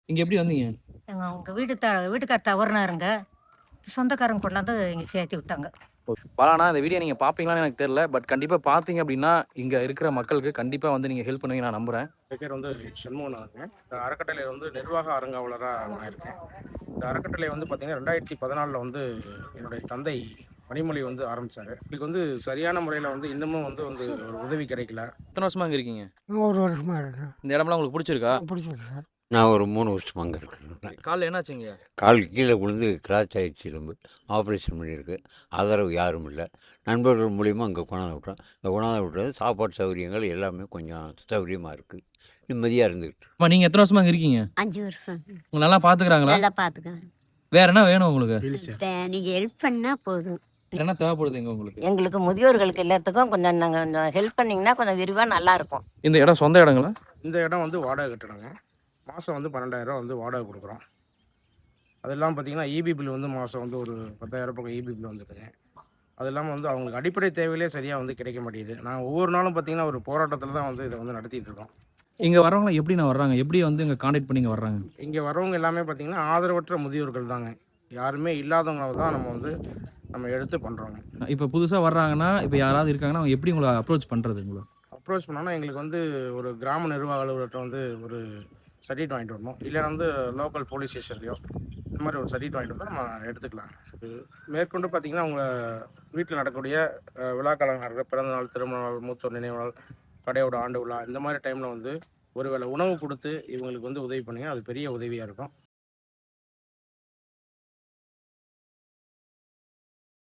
இங்க எப்படி வந்தீங்க? உங்க வீட்டுக்கார் தவறுனாருங்க. சொந்தக்காரங்க கொண்டாந்து இங்க சேர்த்து விட்டாங்க. பலானா இந்த வீடியோ நீங்க பார்ப்பீங்களான்னு எனக்கு தெரியல. பட் கண்டிப்பா பார்த்தீங்க அப்படின்னா, இங்க இருக்கிற மக்களுக்கு கண்டிப்பா வந்து நீங்க ஹெல்ப் பண்ணுவீங்கன்னு நான் நம்புறேன். என் பேர் வந்து சண்முகநாதங்க. இந்த அறக்கட்டளையில வந்து நிர்வாக அறங்காவலரா நான் இருக்கேன். இந்த அறக்கட்டளை வந்து பார்த்தீங்கன்னா, 2014ல வந்து என்னுடைய தந்தை பணிமொழி வந்து ஆரம்பிச்சாரு. எங்களுக்கு வந்து சரியான முறையில வந்து இன்னமும் வந்து வந்து ஒரு உதவி கிடைக்கல. எத்தன வருஷமா இங்க இருக்கீங்க? ஒரு வருஷமா இருக்கேன். இந்த இடம்லாம் உங்களுக்கு புடிச்சிருக்கா? பிடிச்சிருக்கு சார். நான் ஒரு 3 வருஷமா அங்க இருக்கிறேன். கால்ல என்னாச்சுங்க? கால் கீழ விழுந்து கிராச் ஆயிடுச்சு எலும்பு. ஆப்ரேஷன் பண்ணியிருக்கு. ஆதரவு யாரும் இல்ல. நண்பர்கள் மூலியமா அங்க கொண்டாந்து விட்டோம். இங்க கொண்டாந்து விட்டது சாப்பாட்டு சௌகரியங்கள் எல்லாமே கொஞ்சம் சௌகரியமா இருக்கு. நிம்மதியா இருந்துகிட்டு அம்மா நீங்க எத்தன வருஷமா இங்க இருக்கீங்க? 5 வருஷம். உங்கள நல்லா பார்த்துக்கிறாங்களா? நல்லா பார்த்துக்கிறேன். வேற என்ன வேணும் உங்களுக்கு? நீங்க ஹெல்ப் பண்ணா போதும். வேற என்ன தேவைப்படுதுங்க உங்களுக்கு? எங்களுக்கு முதியோர்களுக்கு எல்லாத்துக்கும் கொஞ்சம் நாங்க கொஞ்சம் ஹெல்ப் பண்ணீங்கன்னா கொஞ்சம் விரிவா நல்லா இருக்கும். இந்த இடம் சொந்த இடங்களா? இந்த இடம் வந்து வாடகை கட்டடங்க. மாசம் வந்து 12,000 வந்து வாடகை குடுக்குறோம். அது இல்லாம பார்த்தீங்கன்னா, ஈபி பில் வந்து மாசம் வந்து ஒரு 10,000 பக்கம் ஈபி பில் வந்துதுங்க. அது இல்லாம வந்து அவங்களுக்கு அடிப்படை தேவைகளே சரியா வந்து கிடைக்க மாட்டேங்குது. நாங்க ஒவ்வொரு நாளும் பார்த்தீங்கன்னா, ஒரு போராட்டத்தில தான் வந்து இத வந்து நடத்திட்டு இருக்கோம். இங்க வர்றவங்க எப்படிண்ணா வர்றாங்க? எப்படி வந்து இங்க கான்டாக்ட் பண்ணி இங்க வர்றாங்க? இங்க வரவங்க எல்லாமே பார்த்தீங்கன்னா, ஆதரவற்ற முதியோர்கள் தாங்க. யாருமே இல்லாதவங்கள தான் நம்ம எடுத்து பண்றோங்க. இப்ப புதுசா வர்றாங்கன்னா, இப்ப யாராவது இருக்காங்கன்னா, அவங்க எப்படி உங்கள அப்ரோச் பண்றது உங்கள? அப்ரோச் பண்ணோம்னா, எங்களுக்கு வந்து ஒரு கிராம நிர்வாக அலுவலர்ட்ட வந்து ஒரு சர்டிஃபிகேட் வாங்கிட்டு வரணும். இல்லைனா வந்து லோக்கல் போலீஸ் ஸ்டேஷன்லயோ, இந்த மாரி ஒரு சர்டிஃபிகேட் வாங்கிட்டு வந்தா நம்ம எடுத்துக்கலாம். இது மேற்கொண்டு பார்த்தீங்கன்னா, உங்க வீட்ல நடக்கக்கூடிய விழாக்காலங்களா இருக்கட்டும், பிறந்த நாள், திருமண நாள், மூத்தோர் நினைவு நாள், கடையோட ஆண்டு விழா, இந்த மாரி டைம்ல வந்து ஒரு வேளை உணவு குடுத்து இவங்களுக்கு வந்து உதவி பண்ணீங்கன்னா, அது பெரிய உதவியா இருக்கும்.